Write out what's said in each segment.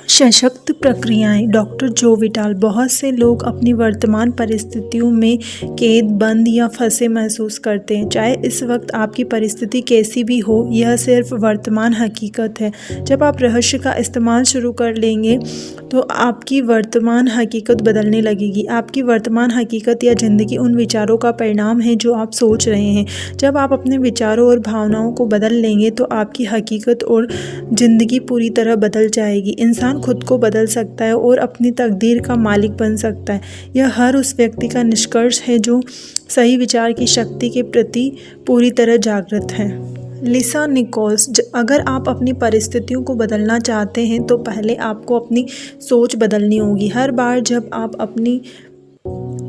सशक्त प्रक्रियाएं। डॉक्टर जो विटाल। बहुत से लोग अपनी वर्तमान परिस्थितियों में कैद, बंद या फंसे महसूस करते हैं। चाहे इस वक्त आपकी परिस्थिति कैसी भी हो, यह सिर्फ वर्तमान हकीकत है। जब आप रहस्य का इस्तेमाल शुरू कर लेंगे तो आपकी वर्तमान हकीकत बदलने लगेगी। आपकी वर्तमान हकीकत या ज़िंदगी उन विचारों का परिणाम है जो आप सोच रहे हैं। जब आप अपने विचारों और भावनाओं को बदल लेंगे तो आपकी हकीकत और ज़िंदगी पूरी तरह बदल जाएगी। इंसान खुद को बदल सकता है और अपनी तकदीर का मालिक बन सकता है। यह हर उस व्यक्ति का निष्कर्ष है जो सही विचार की शक्ति के प्रति पूरी तरह जागृत है। लिसा निकोल्स। अगर आप अपनी परिस्थितियों को बदलना चाहते हैं तो पहले आपको अपनी सोच बदलनी होगी। हर बार जब आप अपनी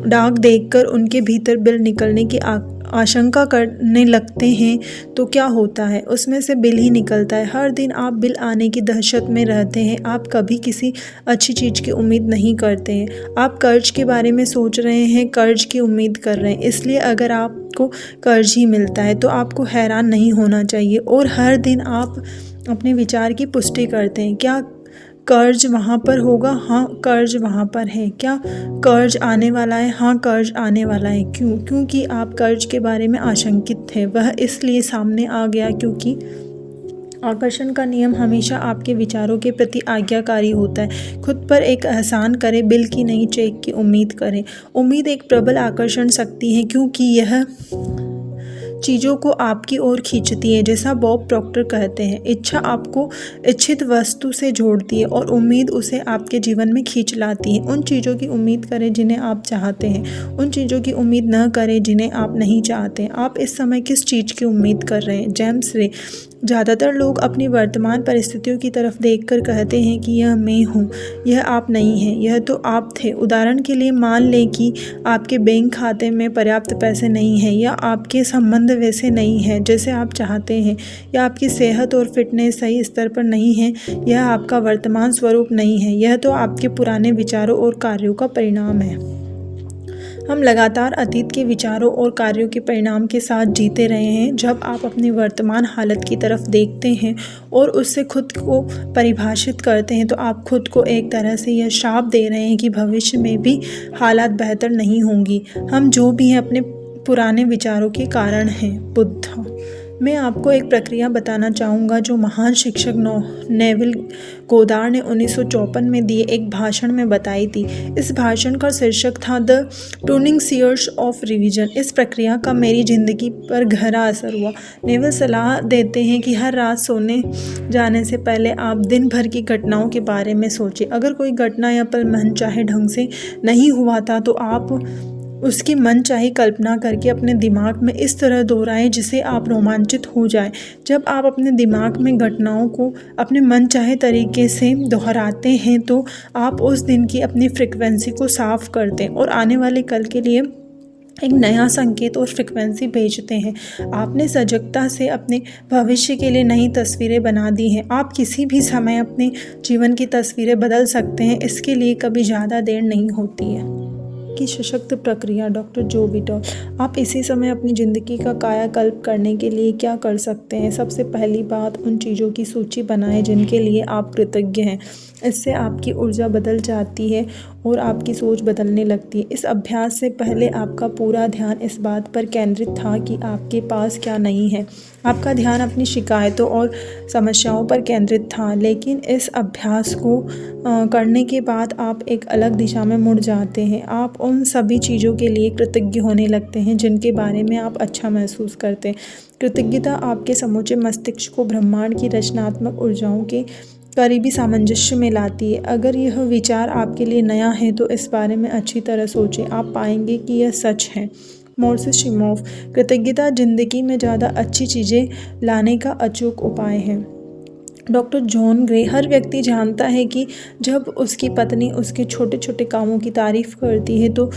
डाक देखकर उनके भीतर बिल निकलने की आशंका करने लगते हैं तो क्या होता है, उसमें से बिल ही निकलता है। हर दिन आप बिल आने की दहशत में रहते हैं। आप कभी किसी अच्छी चीज़ की उम्मीद नहीं करते हैं। आप कर्ज के बारे में सोच रहे हैं, कर्ज की उम्मीद कर रहे हैं। इसलिए अगर आपको कर्ज ही मिलता है तो आपको हैरान नहीं होना चाहिए। और हर दिन आप अपने विचार की पुष्टि करते हैं। क्या कर्ज वहाँ पर होगा? हाँ, कर्ज वहाँ पर है। क्या कर्ज आने वाला है? हाँ, कर्ज आने वाला है। क्यों? क्योंकि आप कर्ज के बारे में आशंकित थे। वह इसलिए सामने आ गया क्योंकि आकर्षण का नियम हमेशा आपके विचारों के प्रति आज्ञाकारी होता है। खुद पर एक एहसान करें, बिल की नहीं चेक की उम्मीद करें। उम्मीद एक प्रबल आकर्षण शक्ति है क्योंकि यह चीज़ों को आपकी ओर खींचती है। जैसा बॉब प्रॉक्टर कहते हैं, इच्छा आपको इच्छित वस्तु से जोड़ती है और उम्मीद उसे आपके जीवन में खींच लाती है। उन चीज़ों की उम्मीद करें जिन्हें आप चाहते हैं, उन चीज़ों की उम्मीद न करें जिन्हें आप नहीं चाहते। आप इस समय किस चीज़ की उम्मीद कर रहे हैं? जेम्स रे। ज़्यादातर लोग अपनी वर्तमान परिस्थितियों की तरफ देखकर कहते हैं कि यह मैं हूँ, यह आप नहीं हैं, यह तो आप थे। उदाहरण के लिए मान लें कि आपके बैंक खाते में पर्याप्त पैसे नहीं हैं, या आपके संबंध वैसे नहीं हैं जैसे आप चाहते हैं, या आपकी सेहत और फिटनेस सही स्तर पर नहीं है। यह आपका वर्तमान स्वरूप नहीं है, यह तो आपके पुराने विचारों और कार्यों का परिणाम है। हम लगातार अतीत के विचारों और कार्यों के परिणाम के साथ जीते रहे हैं। जब आप अपनी वर्तमान हालत की तरफ देखते हैं और उससे खुद को परिभाषित करते हैं तो आप खुद को एक तरह से यह श्राप दे रहे हैं कि भविष्य में भी हालात बेहतर नहीं होंगी। हम जो भी हैं अपने पुराने विचारों के कारण हैं। बुद्ध। मैं आपको एक प्रक्रिया बताना चाहूँगा जो महान शिक्षक नेविल गोदार ने 1954 में दिए एक भाषण में बताई थी। इस भाषण का शीर्षक था the tuning seers of revision. इस प्रक्रिया का मेरी ज़िंदगी पर गहरा असर हुआ। नेविल सलाह देते हैं कि हर रात सोने जाने से पहले आप दिन भर की घटनाओं के बारे में सोचें। अगर कोई घटना या पल मनचाहे ढंग से नहीं हुआ था तो आप उसकी मनचाही कल्पना करके अपने दिमाग में इस तरह दोहराएं जिससे आप रोमांचित हो जाएं। जब आप अपने दिमाग में घटनाओं को अपने मनचाहे तरीके से दोहराते हैं तो आप उस दिन की अपनी फ्रिक्वेंसी को साफ करते हैं और आने वाले कल के लिए एक नया संकेत और फ्रिक्वेंसी भेजते हैं। आपने सजगता से अपने भविष्य के लिए नई तस्वीरें बना दी हैं। आप किसी भी समय अपने जीवन की तस्वीरें बदल सकते हैं। इसके लिए कभी ज़्यादा देर नहीं होती है। की सशक्त प्रक्रिया। डॉक्टर जो विटाल। आप इसी समय अपनी ज़िंदगी का कायाकल्प करने के लिए क्या कर सकते हैं? सबसे पहली बात, उन चीज़ों की सूची बनाएं जिनके लिए आप कृतज्ञ हैं। इससे आपकी ऊर्जा बदल जाती है और आपकी सोच बदलने लगती है। इस अभ्यास से पहले आपका पूरा ध्यान इस बात पर केंद्रित था कि आपके पास क्या नहीं है। आपका ध्यान अपनी शिकायतों और समस्याओं पर केंद्रित था, लेकिन इस अभ्यास को करने के बाद आप एक अलग दिशा में मुड़ जाते हैं। आप उन सभी चीज़ों के लिए कृतज्ञ होने लगते हैं जिनके बारे में आप अच्छा महसूस करते हैं। कृतज्ञता आपके समूचे मस्तिष्क को ब्रह्मांड की रचनात्मक ऊर्जाओं के करीबी सामंजस्य में लाती है। अगर यह विचार आपके लिए नया है तो इस बारे में अच्छी तरह सोचें। आप पाएंगे कि यह सच है। मोर्सिस शिमोफ। कृतज्ञता जिंदगी में ज़्यादा अच्छी चीज़ें लाने का अचूक उपाय है। Doctor John grey. हर व्यक्ति जानता है कि जब उसकी पत्नी उसके छोटे छोटे कामों की तारीफ करती है तो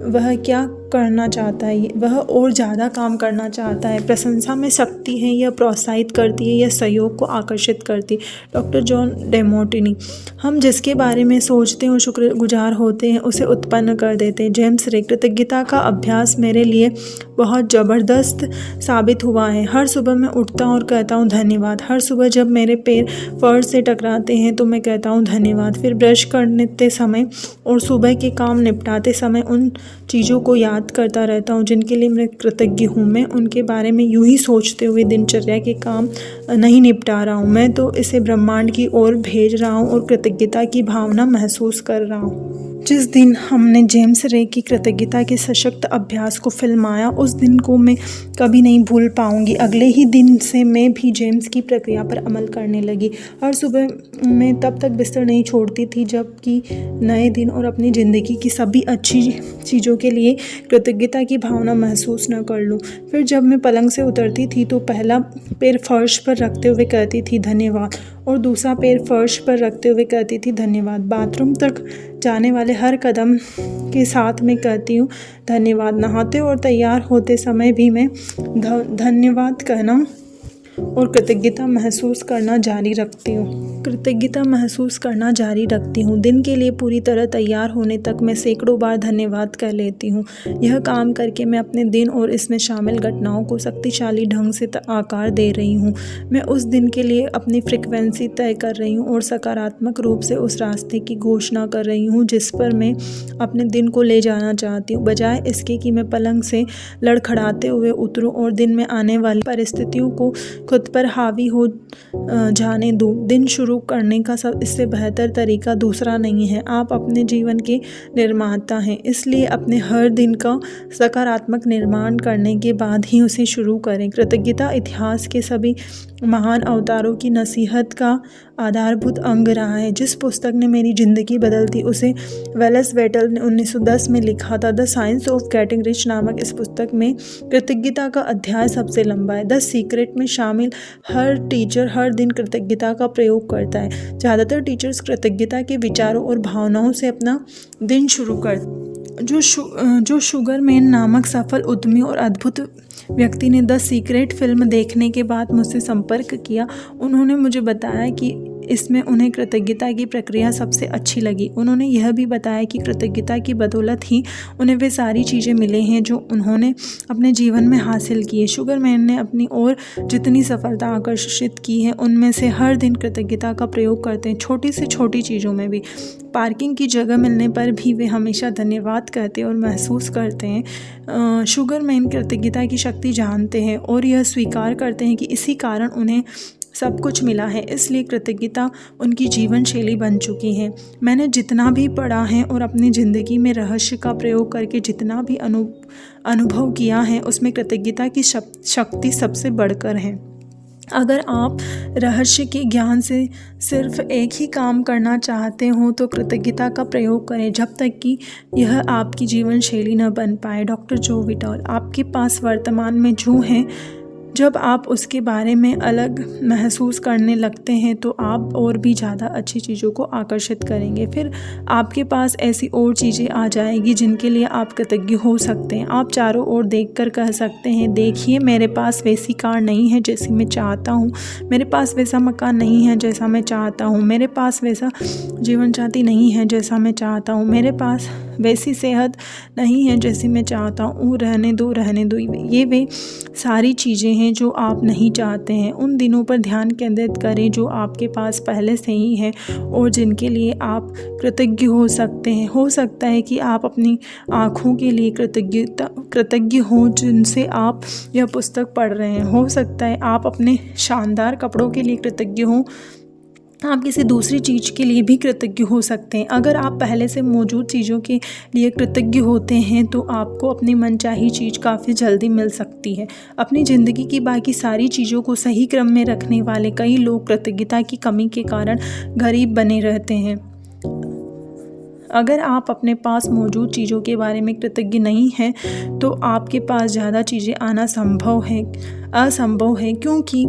वह क्या करना चाहता है, वह और ज़्यादा काम करना चाहता है। प्रशंसा में शक्ति है, यह प्रोत्साहित करती है, यह सहयोग को आकर्षित करती है। Doctor John Demotini. हम जिसके बारे में सोचते हैं और शुक्रगुजार होते हैं उसे उत्पन्न कर देते हैं। जेम्स रे। कृतज्ञता का अभ्यास मेरे लिए बहुत ज़बरदस्त साबित हुआ है। हर सुबह मैं उठता हूँ और कहता हूँ धन्यवाद। हर सुबह जब मेरे पैर फर्श से टकराते हैं तो मैं कहता हूँ धन्यवाद। फिर ब्रश करते समय और सुबह के काम निपटाते समय उन चीज़ों को याद करता रहता हूँ जिनके लिए मैं कृतज्ञ हूँ। मैं उनके बारे में यूं ही सोचते हुए दिनचर्या के काम नहीं निपटा रहा हूँ, मैं तो इसे ब्रह्मांड की ओर भेज रहा हूँ और कृतज्ञता की भावना महसूस कर रहा हूँ। जिस दिन हमने जेम्स रे की कृतज्ञता के सशक्त अभ्यास को फिल्माया उस दिन को मैं कभी नहीं भूल पाऊंगी। अगले ही दिन से मैं भी जेम्स की प्रक्रिया पर अमल करने लगी। हर सुबह मैं तब तक बिस्तर नहीं छोड़ती थी जबकि नए दिन और अपनी ज़िंदगी की सभी अच्छी चीज़ों के लिए कृतज्ञता की भावना महसूस न कर लूँ। फिर जब मैं पलंग से उतरती थी तो पहला पैर फर्श पर रखते हुए कहती थी धन्यवाद और दूसरा पैर फर्श पर रखते हुए कहती थी धन्यवाद। बाथरूम तक जाने वाले हर कदम के साथ मैं कहती हूँ धन्यवाद। नहाते और तैयार होते समय भी मैं धन्यवाद कहना और कृतज्ञता महसूस करना जारी रखती हूँ। कृतज्ञता महसूस करना जारी रखती हूँ। दिन के लिए पूरी तरह तैयार होने तक मैं सैकड़ों बार धन्यवाद कह लेती हूँ। यह काम करके मैं अपने दिन और इसमें शामिल घटनाओं को शक्तिशाली ढंग से आकार दे रही हूँ। मैं उस दिन के लिए अपनी फ्रिक्वेंसी तय कर रही हूँ और सकारात्मक रूप से उस रास्ते की घोषणा कर रही हूँ जिस पर मैं अपने दिन को ले जाना चाहती हूँ, बजाय इसके कि मैं पलंग से लड़खड़ाते हुए उतरूँ और दिन में आने वाली परिस्थितियों को खुद पर हावी हो जाने दूँ। दिन शुरू करने का इससे बेहतर तरीका दूसरा नहीं है। आप अपने जीवन के निर्माता हैं, इसलिए अपने हर दिन का सकारात्मक निर्माण करने के बाद ही उसे शुरू करें। कृतज्ञता इतिहास के सभी महान अवतारों की नसीहत का आधारभूत अंग रहा है। जिस पुस्तक ने मेरी ज़िंदगी बदल दी उसे वेलेस वेटल ने 1910 में लिखा था। The science of getting rich नामक इस पुस्तक में कृतज्ञता का अध्याय सबसे लंबा है। द सीक्रेट में शामिल हर टीचर हर दिन कृतज्ञता का प्रयोग करता है। ज़्यादातर टीचर्स कृतज्ञता के विचारों और भावनाओं से अपना दिन शुरू करते। जो शुगरमैन नामक सफल उद्यमी और अद्भुत व्यक्ति ने द सीक्रेट फिल्म देखने के बाद मुझसे संपर्क किया, उन्होंने मुझे बताया कि इसमें उन्हें कृतज्ञता की प्रक्रिया सबसे अच्छी लगी। उन्होंने यह भी बताया कि कृतज्ञता की बदौलत ही उन्हें वे सारी चीज़ें मिले हैं जो उन्होंने अपने जीवन में हासिल की है। शुगरमैन ने अपनी ओर जितनी सफलता आकर्षित की है उनमें से हर दिन कृतज्ञता का प्रयोग करते हैं, छोटी से छोटी चीज़ों में भी। पार्किंग की जगह मिलने पर भी वे हमेशा धन्यवाद कहते और महसूस करते हैं। शुगरमैन कृतज्ञता की शक्ति जानते हैं और यह स्वीकार करते हैं कि इसी कारण उन्हें सब कुछ मिला है, इसलिए कृतज्ञता उनकी जीवन शैली बन चुकी है। मैंने जितना भी पढ़ा है और अपनी ज़िंदगी में रहस्य का प्रयोग करके जितना भी अनुभव किया है उसमें कृतज्ञता की शक्ति सबसे बढ़कर है। अगर आप रहस्य के ज्ञान से सिर्फ एक ही काम करना चाहते हो तो कृतज्ञता का प्रयोग करें जब तक कि यह आपकी जीवन शैली न बन पाए। डॉक्टर जो विटाल। आपके पास वर्तमान में जो है, जब आप उसके बारे में अलग महसूस करने लगते हैं तो आप और भी ज़्यादा अच्छी चीज़ों को आकर्षित करेंगे। फिर आपके पास ऐसी और चीज़ें आ जाएगी जिनके लिए आप कृतज्ञ हो सकते हैं। आप चारों ओर देखकर कह सकते हैं, देखिए मेरे पास वैसी कार नहीं है जैसी मैं चाहता हूँ, मेरे पास वैसा मकान नहीं है जैसा मैं चाहता हूँ, मेरे पास वैसा जीवन साथी नहीं है जैसा मैं चाहता हूँ, मेरे पास वैसी सेहत नहीं है जैसी मैं चाहता हूँ। रहने दो। ये वे सारी चीज़ें हैं जो आप नहीं चाहते हैं। उन दिनों पर ध्यान केंद्रित करें जो आपके पास पहले से ही है और जिनके लिए आप कृतज्ञ हो सकते हैं। हो सकता है कि आप अपनी आँखों के लिए कृतज्ञ हो जिनसे आप यह पुस्तक पढ़ रहे हैं। हो सकता है आप अपने शानदार कपड़ों के लिए कृतज्ञ हों। आप किसी दूसरी चीज़ के लिए भी कृतज्ञ हो सकते हैं। अगर आप पहले से मौजूद चीज़ों के लिए कृतज्ञ होते हैं तो आपको अपनी मनचाही चीज़ काफ़ी जल्दी मिल सकती है। अपनी ज़िंदगी की बाकी सारी चीज़ों को सही क्रम में रखने वाले कई लोग कृतज्ञता की कमी के कारण गरीब बने रहते हैं। अगर आप अपने पास मौजूद चीज़ों के बारे में कृतज्ञ नहीं हैं तो आपके पास ज़्यादा चीज़ें आना असंभव है, क्योंकि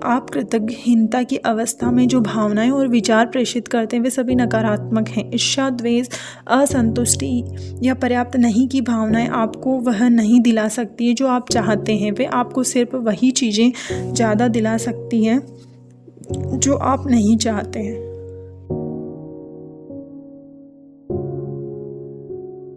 आप कृतज्ञता की अवस्था में जो भावनाएं और विचार प्रेषित करते हैं वे सभी नकारात्मक हैं। ईर्ष्या, द्वेष, असंतुष्टि या पर्याप्त नहीं की भावनाएं आपको वह नहीं दिला सकती है जो आप चाहते हैं। वे आपको सिर्फ वही चीज़ें ज़्यादा दिला सकती हैं जो आप नहीं चाहते हैं।